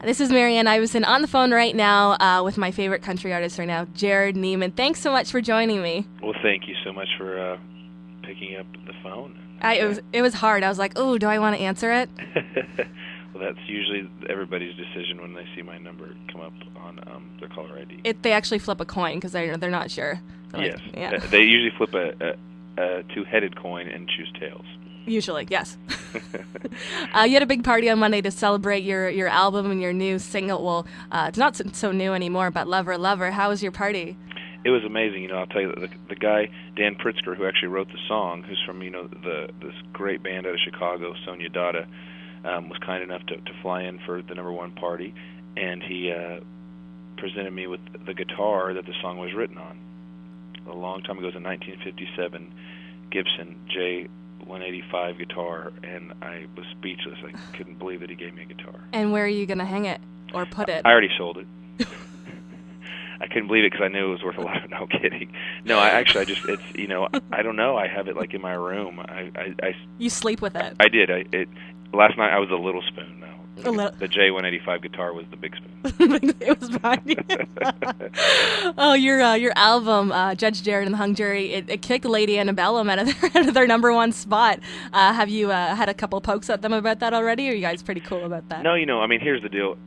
This is Mary Anne Ivison on the phone right now with my favorite country artist right now, Jerrod Neimann. Thanks so much for joining me. Well, thank you so much for picking up the phone. It was hard. I was like, oh, do I want to answer it? Well, that's usually everybody's decision when they see my number come up on their caller ID. They actually flip a coin because they're not sure. Yes. Yeah. They usually flip a two-headed coin and choose tails. Usually, yes. You had a big party on Monday to celebrate your album and your new single. Well, it's not so new anymore, but Lover, Lover. How was your party? It was amazing. I'll tell you, the guy, Dan Pritzker, who actually wrote the song, who's from, this great band out of Chicago, Sonia Dada, was kind enough to fly in for the number one party, and he presented me with the guitar that the song was written on. A long time ago, it was a 1957 Gibson J185 guitar, and I was speechless. I couldn't believe that he gave me a guitar. And where are you going to hang it or put it? I already sold it. I couldn't believe it because I knew it was worth a lot. No kidding. No, I don't know. I have it like in my room. You sleep with it? I did. Last night I was a little spoon. The J185 guitar was the big spoon. It was fine. Oh, your album, Judge Jerrod and the Hung Jury, it kicked Lady Antebellum out of their number one spot. Have you had a couple pokes at them about that already, or are you guys pretty cool about that? No, here's the deal.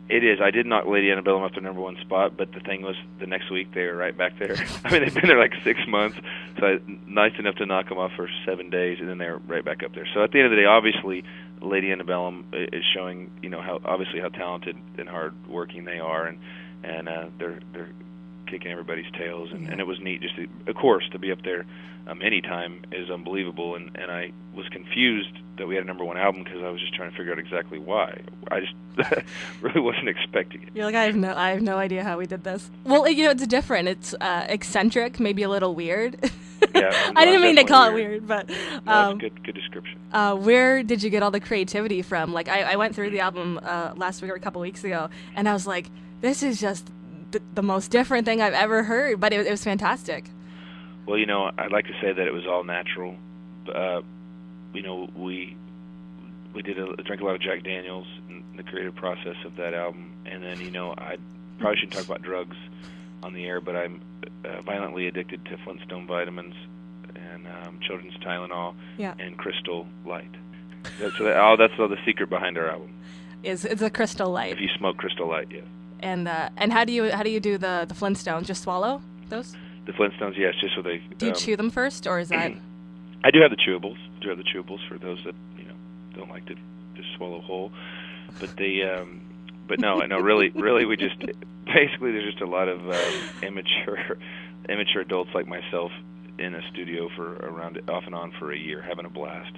It is. I did knock Lady Antebellum off their number one spot, but the thing was, the next week they were right back there. They've been there like 6 months, so nice enough to knock them off for 7 days, and then they're right back up there. So at the end of the day, obviously, Lady Antebellum is showing, how talented and hard-working they are, and they're kicking everybody's tails, and it was neat just to, of course, to be up there anytime is unbelievable, and I was confused that we had a number one album because I was just trying to figure out exactly why. I just really wasn't expecting it. You're like, I have no idea how we did this. Well, it's different. It's eccentric, maybe a little weird. Yeah, I didn't mean to call it weird, but no, it's good description. Where did you get all the creativity from? Like, I went through the album last week or a couple weeks ago, and I was like, this is just the most different thing I've ever heard, but it was fantastic. Well, I'd like to say that it was all natural. We drank a lot of Jack Daniels in the creative process of that album, and then I probably shouldn't talk about drugs on the air, but I'm violently addicted to Flintstone vitamins and children's Tylenol and Crystal Light. That's all the secret behind our album. It's a Crystal Light. If you smoke Crystal Light, yes. And how do you do the Flintstones? Just swallow those? The Flintstones, yes, just so they. Do you chew them first, or is that? I do have the chewables. For those that don't like to just swallow whole. But but no, really, we just basically there's just a lot of immature adults like myself in a studio for around off and on for a year, having a blast.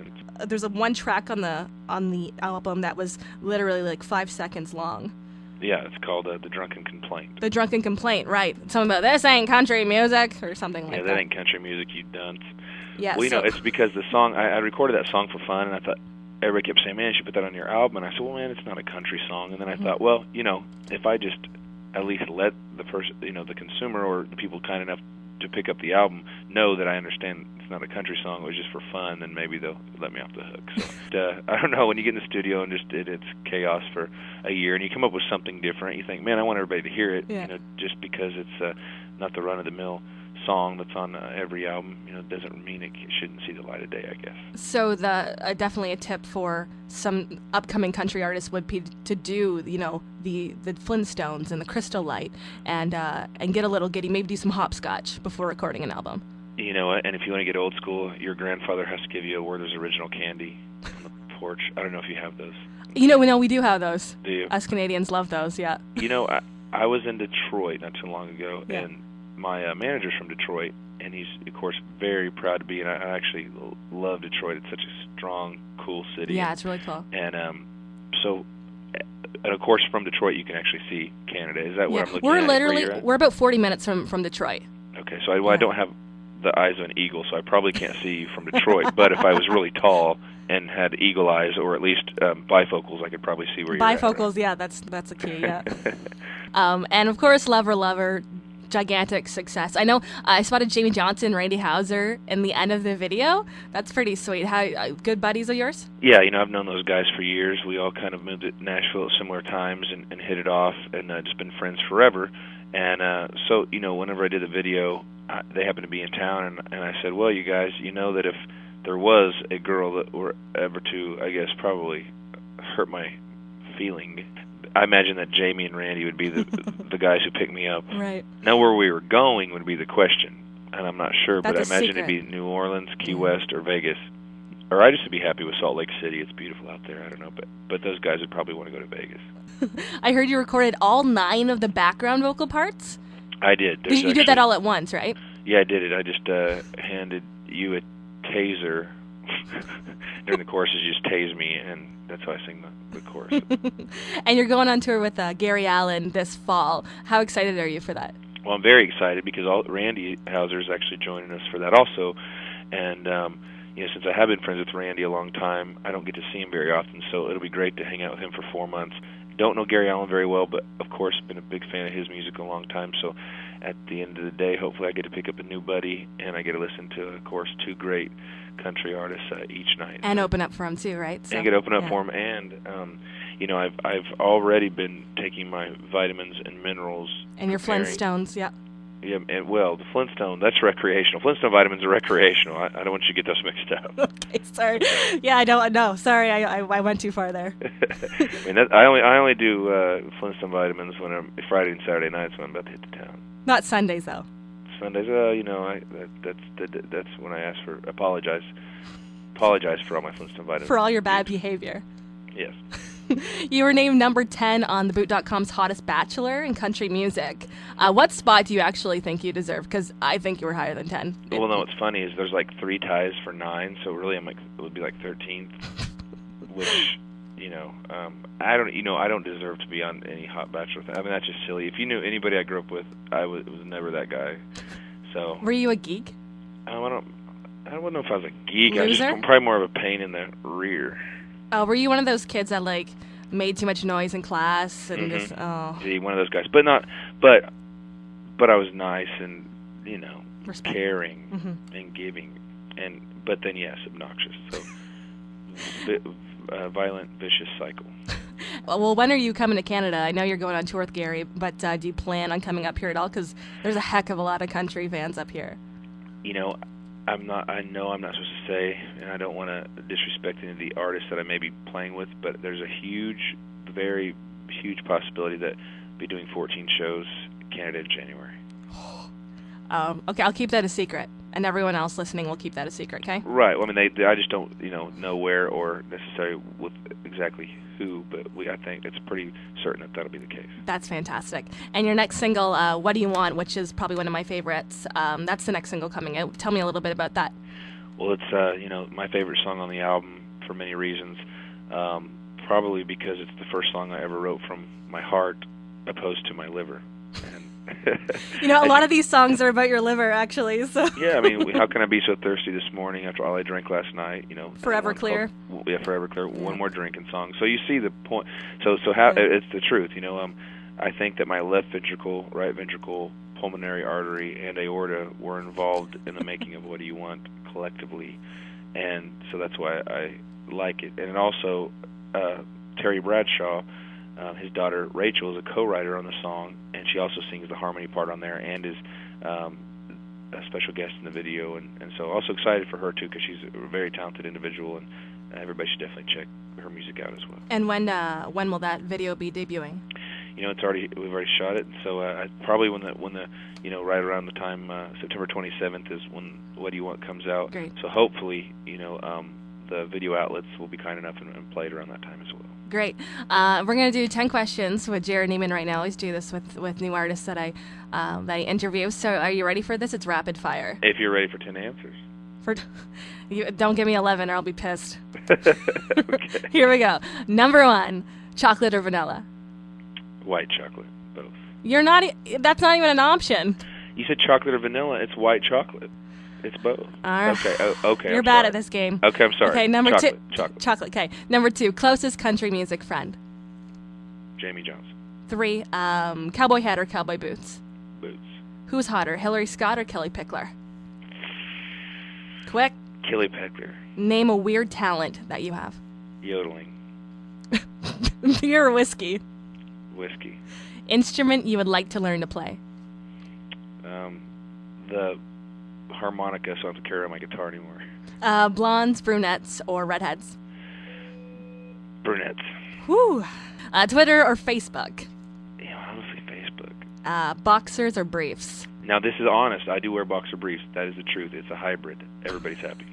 There's one track on the album that was literally like 5 seconds long. Yeah, it's called The Drunken Complaint. The Drunken Complaint, right. Something about, this ain't country music, or something like that. Yeah, that ain't country music, you dunce. Yeah, well, it's because the song, I recorded that song for fun, and I thought, everybody kept saying, man, you should put that on your album. And I said, well, man, it's not a country song. And then I thought, well, if I just at least let the person, the consumer or the people kind enough to pick up the album know that I understand it's not a country song, it was just for fun, then maybe they'll let me off the hook. So I don't know, when you get in the studio and it's chaos for a year and you come up with something different, you think, man, I want everybody to hear it, just because it's not the run-of-the-mill song that's on every album, doesn't mean it shouldn't see the light of day, I guess. So definitely a tip for some upcoming country artists would be to do, the Flintstones and the Crystal Light and get a little giddy, maybe do some hopscotch before recording an album. And if you want to get old school, your grandfather has to give you a Werther's Original candy on the porch. I don't know if you have those. We do have those. Do you? Us Canadians love those, yeah. I was in Detroit not too long ago, and my manager's from Detroit, and he's, of course, very proud to be, and I actually love Detroit. It's such a strong, cool city. Yeah, it's really cool. And and of course, from Detroit, you can actually see Canada. Is that where I'm looking at? We're about 40 minutes from Detroit. Okay, so I don't have the eyes of an eagle, so I probably can't see you from Detroit. But if I was really tall and had eagle eyes, or at least bifocals, I could probably see where you're at. Bifocals, yeah, that's a key, yeah. And of course, Lover, Lover. gigantic success. I know I spotted Jamie Johnson, Randy Houser in the end of the video. That's pretty sweet. How good buddies of yours? Yeah, I've known those guys for years. We all kind of moved to Nashville at similar times and hit it off, and just been friends forever. And so, whenever I did the video, they happened to be in town, and I said, well, you guys, that if there was a girl that were ever to, I guess, probably hurt my feeling, I imagine that Jamie and Randy would be the guys who picked me up. Right. Now, where we were going would be the question, and I'm not sure, but I imagine secret. it'd be New Orleans, Key West, or Vegas. Or I just would be happy with Salt Lake City. It's beautiful out there. I don't know, but those guys would probably want to go to Vegas. I heard you recorded all 9 of the background vocal parts. I did. You did that all at once, right? Yeah, I did it. I just handed you a taser during the choruses. You just tase me, and that's how I sing the chorus. And you're going on tour with Gary Allan this fall. How excited are you for that? Well, I'm very excited because Randy Houser is actually joining us for that also, and since I have been friends with Randy a long time, I don't get to see him very often, so it'll be great to hang out with him for 4 months. Don't know Gary Allan very well, but of course been a big fan of his music a long time, so at the end of the day, hopefully I get to pick up a new buddy, and I get to listen to, of course, 2 great country artists each night. And open up for him too, right? And get to open up for him, and I've already been taking my vitamins and minerals. And your Flintstones, yeah. Yeah, and the Flintstone, that's recreational. Flintstone vitamins are recreational. I don't want you to get those mixed up. Okay, sorry. Yeah, I don't know. Sorry, I went too far there. I only do Flintstone vitamins when I'm Friday and Saturday nights when I'm about to hit the town. Not Sundays, though. Sundays, that's when I ask for apologize for all my Flintstone vitamins. For all your bad behavior. Yes. You were named number 10 on TheBoot.com's Hottest Bachelor in Country Music. What spot do you actually think you deserve? Because I think you were higher than 10. Well, no, what's funny is there's like 3 ties for 9, so really it would be like 13th, which, I don't deserve to be on any Hot Bachelor thing. I mean, that's just silly. If you knew anybody I grew up with, it was never that guy. So. Were you a geek? I don't know if I was a geek. Loser? I'm probably more of a pain in the rear. Oh, were you one of those kids that made too much noise in class and just See, one of those guys, but I was nice and Respect. caring and giving, but then yes, obnoxious. So violent, vicious cycle. Well, when are you coming to Canada? I know you're going on tour with Gary, but do you plan on coming up here at all? Because there's a heck of a lot of country fans up here. I know I'm not supposed to say, and I don't want to disrespect any of the artists that I may be playing with, but there's a very huge possibility that I'll be doing 14 shows in Canada in January. Okay, I'll keep that a secret, and everyone else listening will keep that a secret, okay? Right. Well, I mean, I just don't, know where or necessarily with exactly who, but I think it's pretty certain that that'll be the case. That's fantastic. And your next single, What Do You Want, which is probably one of my favorites, that's the next single coming out. Tell me a little bit about that. Well, it's, my favorite song on the album for many reasons, probably because it's the first song I ever wrote from my heart opposed to my liver. And a lot of these songs are about your liver, actually. So yeah, I mean, how can I be so thirsty this morning after all I drank last night? Forever Clear. Forever Clear. Yeah. One more drinking song. So you see the point. So how it's the truth. I think that my left ventricle, right ventricle, pulmonary artery, and aorta were involved in the making of What Do You Want collectively, and so that's why I like it. And also, Terry Bradshaw. His daughter Rachel is a co-writer on the song, and she also sings the harmony part on there and is a special guest in the video. And so also excited for her, too, because she's a very talented individual, and everybody should definitely check her music out as well. And when will that video be debuting? We've already shot it, so probably when the right around the time September 27th is when What Do You Want comes out. Great. So hopefully, the video outlets will be kind enough and play it around that time as well. Great. We're going to do 10 questions with Jerrod Neimann right now. I always do this with new artists that I interview. So are you ready for this? It's rapid fire. If you're ready for 10 answers. Don't give me 11 or I'll be pissed. Okay. Here we go. Number 1, chocolate or vanilla? White chocolate, both. That's not even an option. You said chocolate or vanilla. It's white chocolate. It's both. Okay. You're bad at this game. Okay, I'm sorry. Okay, number chocolate, 2. Chocolate. Okay. Number 2, closest country music friend. Jamie Johnson. 3, cowboy hat or cowboy boots. Boots. Who's hotter, Hillary Scott or Kelly Pickler? Quick. Kelly Pickler. Name a weird talent that you have. Yodeling. Beer or whiskey? Whiskey. Instrument you would like to learn to play? The harmonica, so I don't have to carry on my guitar anymore. Blondes, brunettes, or redheads? Brunettes. Whew. Twitter or Facebook? Honestly, Facebook. Boxers or briefs? Now, this is honest. I do wear boxer briefs. That is the truth. It's a hybrid. Everybody's happy.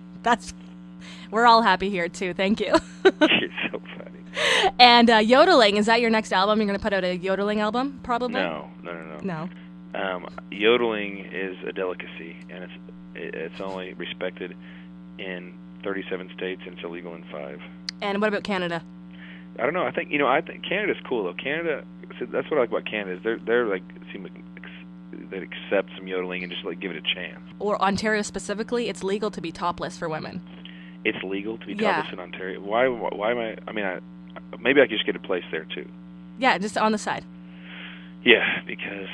We're all happy here, too. Thank you. You're so funny. And yodeling, is that your next album? You're going to put out a yodeling album, probably? No. Yodeling is a delicacy, and it's only respected in 37 states, and it's illegal in 5. And what about Canada? I don't know. I think Canada's cool though. Canada, so that's what I like about Canada is they're like seem like they accept some yodeling and just like give it a chance. Or Ontario specifically, it's legal to be topless for women. It's legal to be topless in Ontario. Why am I? I mean, maybe I could just get a place there too. Yeah, just on the side. Yeah, because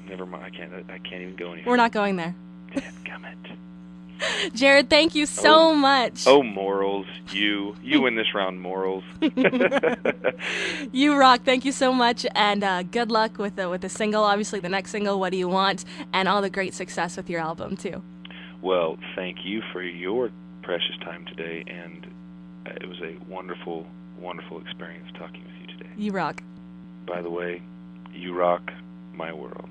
never mind. I can't even go anywhere. We're not going there. Dadgummit. Jerrod, thank you so much. Oh, morals. You win this round, morals. You rock. Thank you so much, and good luck with the single. Obviously, the next single, What Do You Want, and all the great success with your album, too. Well, thank you for your precious time today, and it was a wonderful, wonderful experience talking with you today. You rock. By the way, you rock my world.